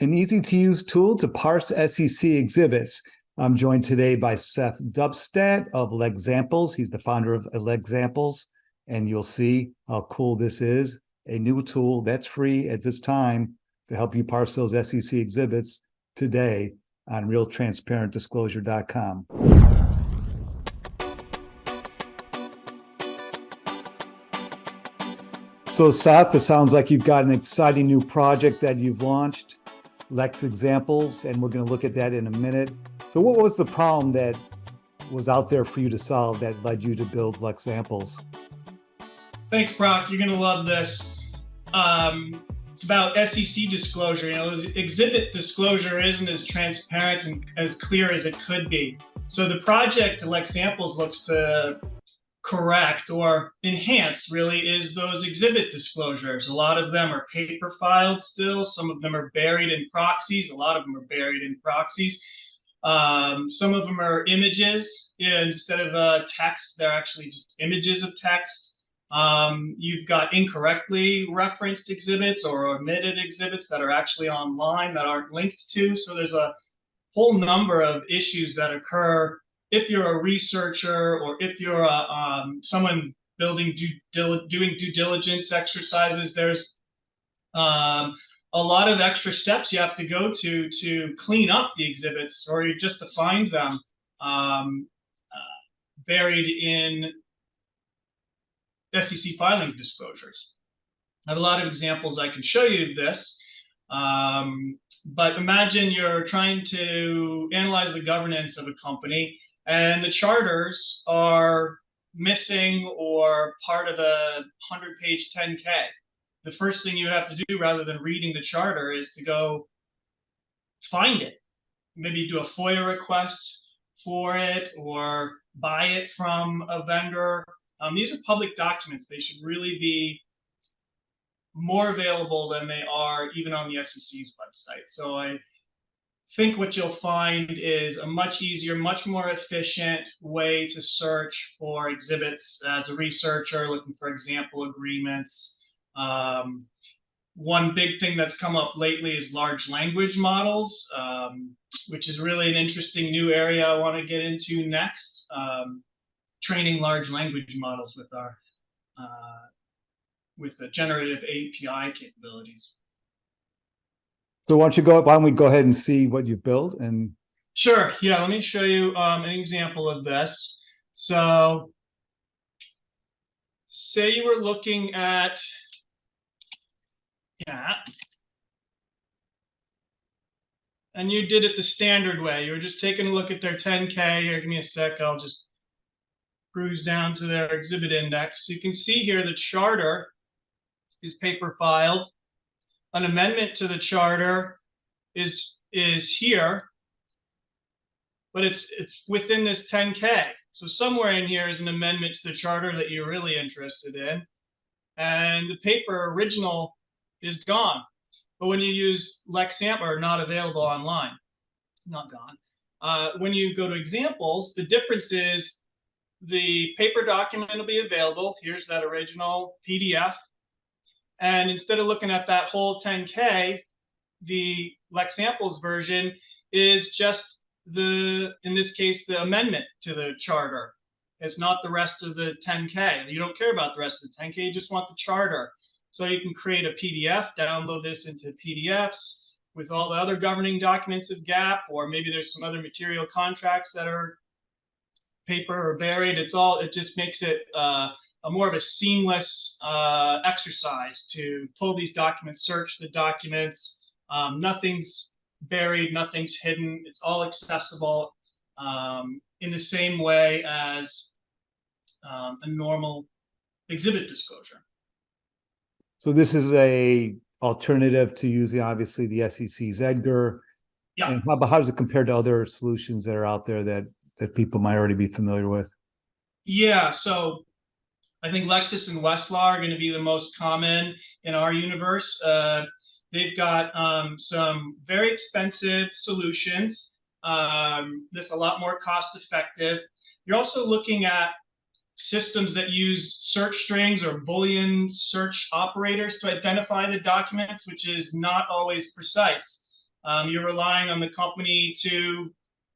an easy-to-use tool to parse SEC exhibits. I'm joined today by Seth Duppstadt of Lexamples. He's the founder of Lexamples, and you'll see how cool this is. A new tool that's free at this time to help you parse those SEC exhibits today on realtransparentdisclosure.com. So Seth, it sounds like you've got an exciting new project that you've launched, Lex Examples, and we're going to look at that in a minute. So what was the problem that was out there for you to solve that led you to build Lex Examples? Thanks, Brock. You're going to love this. It's about SEC disclosure. Exhibit disclosure isn't as transparent and as clear as it could be. So the project Lex Examples looks to correct or enhance really is those exhibit disclosures. A lot of them are paper filed still. Some of them are buried in proxies. A lot of them are buried in proxies. Some of them are images. Instead of text, they're actually just images of text. You've got incorrectly referenced exhibits or omitted exhibits that are actually online that aren't linked to. So there's a whole number of issues that occur if you're a researcher or if you're someone doing due diligence exercises. There's a lot of extra steps you have to go to clean up the exhibits or just to find them buried in SEC filing disclosures. I have a lot of examples I can show you of this. But imagine you're trying to analyze the governance of a company and the charters are missing or part of a 100-page 10K. The first thing you have to do rather than reading the charter is to go find it. Maybe do a FOIA request for it or buy it from a vendor. These are public documents. They should really be more available than they are even on the SEC's website. So I think what you'll find is a much easier, much more efficient way to search for exhibits as a researcher looking for example agreements. One big thing that's come up lately is large language models, which is really an interesting new area I want to get into next. Training large language models with the generative API capabilities. So why don't we go ahead and see what you built? And sure, yeah, let me show you an example of this. So say you were looking at that, and you did it the standard way. You were just taking a look at their 10K. Here, give me a sec, I'll just cruise down to their exhibit index. So you can see here the charter is paper filed. An amendment to the charter is here, but it's within this 10K. So somewhere in here is an amendment to the charter that you're really interested in, and the paper original is gone. But when you use Lexamp, or not available online, not gone. When you go to examples, the difference is the paper document will be available. Here's that original PDF. And instead of looking at that whole 10K, the Lexamples version is just in this case, the amendment to the charter. It's not the rest of the 10K. You don't care about the rest of the 10K, you just want the charter. So you can create a PDF, download this into PDFs with all the other governing documents of GAAP, or maybe there's some other material contracts that are paper or buried. It just makes it a more of a seamless exercise to pull these documents, search the documents. Nothing's buried, nothing's hidden. It's all accessible in the same way as a normal exhibit disclosure. so this is a alternative to using obviously the SEC's Edgar. Yeah. And how does it compare to other solutions that are out there that people might already be familiar with? Yeah, so I think Lexis and Westlaw are going to be the most common in our universe. They've got some very expensive solutions. This a lot more cost effective. You're also looking at systems that use search strings or Boolean search operators to identify the documents, which is not always precise. You're relying on the company to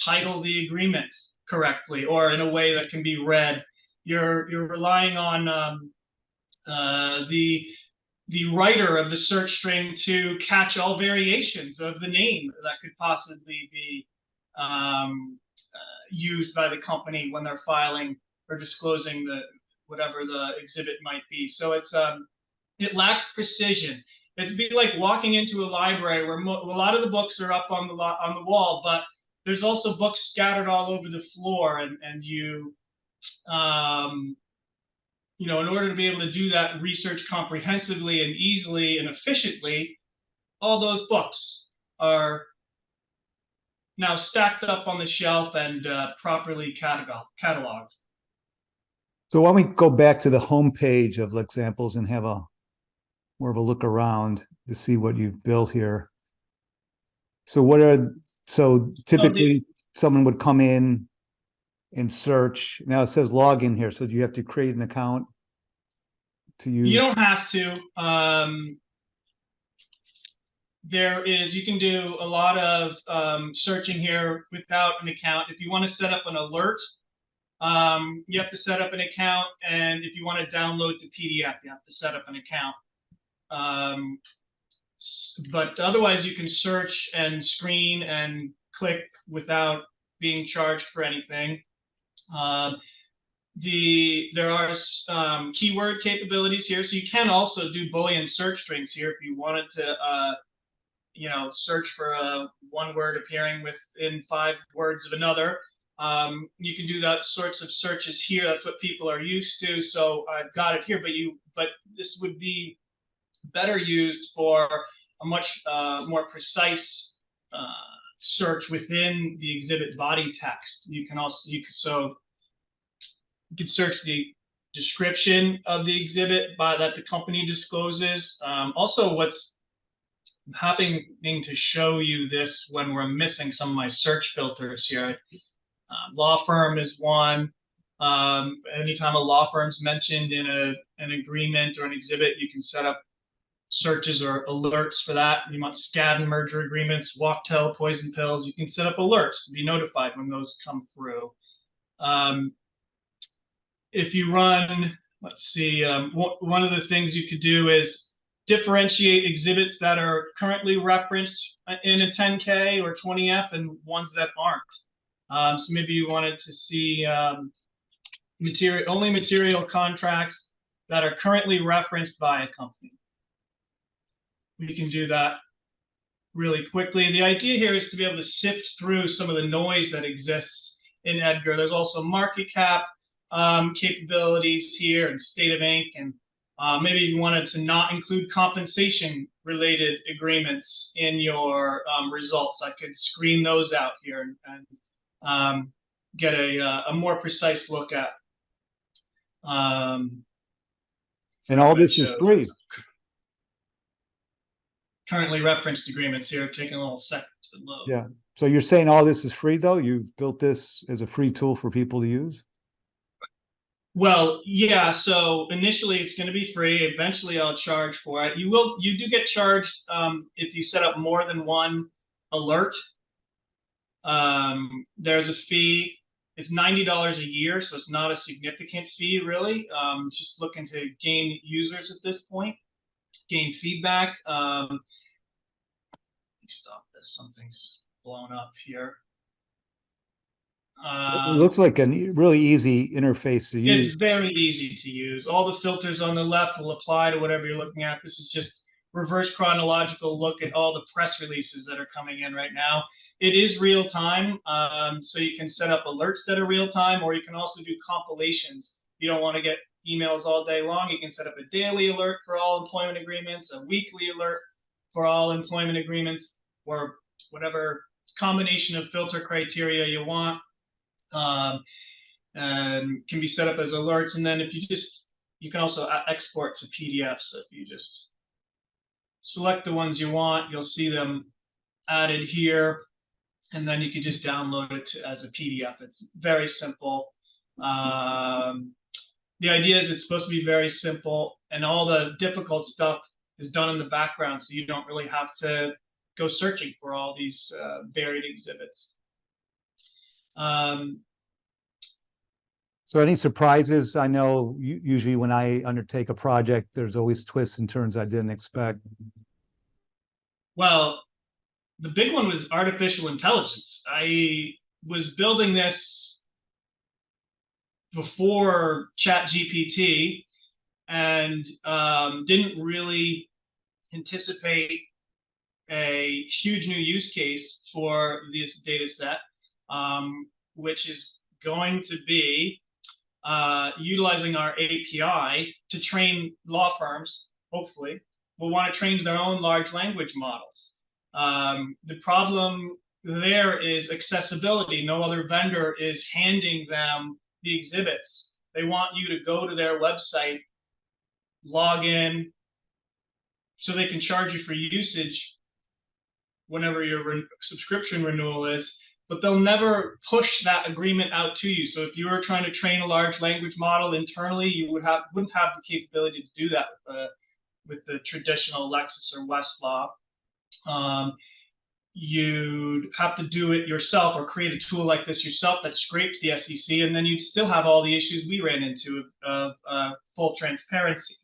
title the agreement correctly or in a way that can be read. You're relying on the writer of the search string to catch all variations of the name that could possibly be used by the company when they're filing or disclosing whatever the exhibit might be. So it lacks precision. It'd be like walking into a library where a lot of the books are up on the wall, but there's also books scattered all over the floor, and you you know, in order to be able to do that research comprehensively and easily and efficiently, all those books are now stacked up on the shelf and properly cataloged. So why don't we go back to the home page of Lexamples and have a more of a look around to see what you've built here. So typically someone would come in and search. Now it says login here. So do you have to create an account to use? You don't have to. You can do a lot of searching here without an account. If you want to set up an alert, you have to set up an account. And if you want to download the PDF, you have to set up an account. But otherwise, you can search and screen and click without being charged for anything. There are keyword capabilities here, so you can also do Boolean search strings here if you wanted to, you know, search for one word appearing within 5 words of another. You can do that sorts of searches here. That's what people are used to. So I've got it here, but this would be better used for a much more precise search within the exhibit body text. You can search the description of the exhibit that the company discloses. Also, what's happening to show you this when we're missing some of my search filters here. Law firm is one. Anytime a law firm's mentioned in an agreement or an exhibit, you can set up searches or alerts for that. You want SCAD and merger agreements, Walktel, poison pills. You can set up alerts to be notified when those come through. If you run, let's see, one of the things you could do is differentiate exhibits that are currently referenced in a 10K or 20F and ones that aren't. So maybe you wanted to see only material contracts that are currently referenced by a company. We can do that really quickly. The idea here is to be able to sift through some of the noise that exists in Edgar. There's also market cap capabilities here and state of ink, and maybe you wanted to not include compensation related agreements in your results. I could screen those out here and get a more precise look at. And all this is free. Currently referenced agreements here, taking a little second to load. Yeah. So you're saying all this is free, though? You've built this as a free tool for people to use? Well, yeah. So initially it's going to be free. Eventually I'll charge for it. You do get charged if you set up more than one alert. There's a fee. It's $90 a year, so it's not a significant fee, really. Just looking to gain users at this point, gain feedback. Stop this. Something's blown up here. It looks like a really easy interface to use. It's very easy to use. All the filters on the left will apply to whatever you're looking at. This is just reverse chronological look at all the press releases that are coming in right now. It is real time, so you can set up alerts that are real time, or you can also do compilations. You don't want to get emails all day long. You can set up a daily alert for all employment agreements, a weekly alert for all employment agreements, or whatever combination of filter criteria you want. And can be set up as alerts. And then if you can also export to PDF. So if you just select the ones you want, you'll see them added here. And then you can just download it as a PDF. It's very simple. The idea is it's supposed to be very simple, and all the difficult stuff is done in the background, so you don't really have to go searching for all these buried exhibits. Um, So any surprises? I know usually when I undertake a project, there's always twists and turns I didn't expect. well, the big one was artificial intelligence. I was building this before ChatGPT and didn't really anticipate a huge new use case for this data set, which is going to be utilizing our API to train law firms, hopefully, will want to train their own large language models. The problem there is accessibility. No other vendor is handing them the exhibits. They want you to go to their website, log in, so they can charge you for usage whenever your subscription renewal is, but they'll never push that agreement out to you. So if you were trying to train a large language model internally, you wouldn't have the capability to do that with the traditional Lexis or Westlaw. You'd have to do it yourself or create a tool like this yourself that scrapes the SEC, and then you'd still have all the issues we ran into of full transparency.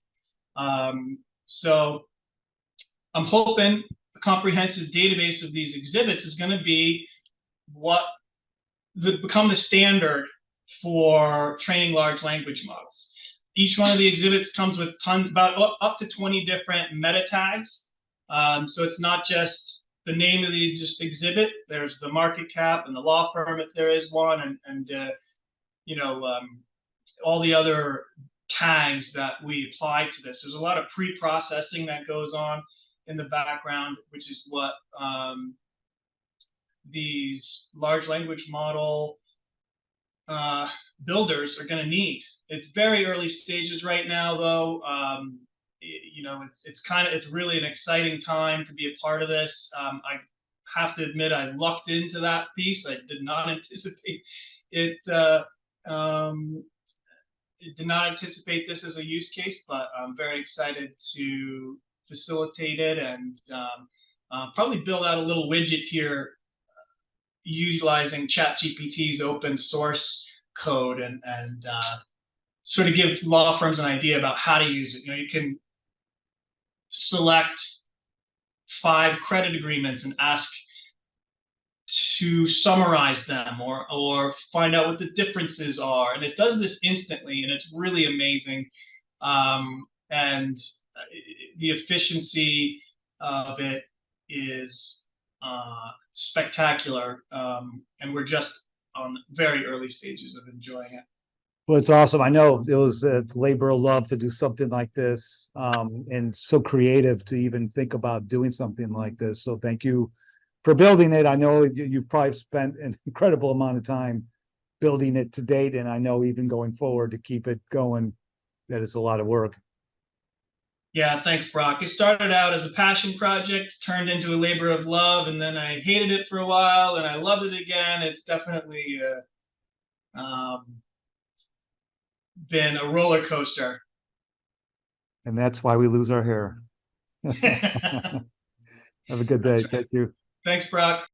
So I'm hoping a comprehensive database of these exhibits is going to be what become the standard for training large language models. Each one of the exhibits comes with about up to 20 different meta tags. So it's not just the name of the exhibit. There's the market cap and the law firm, if there is one, and all the other tags that we apply to this. There's a lot of pre-processing that goes on in the background, which is what these large language model builders are going to need. It's very early stages right now, though. It's really an exciting time to be a part of this. I have to admit, I lucked into that piece. I did not anticipate it. It did not anticipate this as a use case, but I'm very excited to facilitate it and probably build out a little widget here utilizing ChatGPT's open source code and sort of give law firms an idea about how to use it. You can select 5 credit agreements and ask to summarize them or find out what the differences are. And it does this instantly, and it's really amazing. And the efficiency of it is spectacular. And we're just on very early stages of enjoying it. Well, it's awesome. I know it was a labor of love to do something like this, and so creative to even think about doing something like this. So thank you for building it. I know you've probably spent an incredible amount of time building it to date, and I know even going forward to keep it going, that it's a lot of work. Yeah, thanks, Brock. It started out as a passion project, turned into a labor of love, and then I hated it for a while, and I loved it again. It's definitely been a roller coaster. And that's why we lose our hair. Have a good day. Right. Thank you. Thanks, Brock.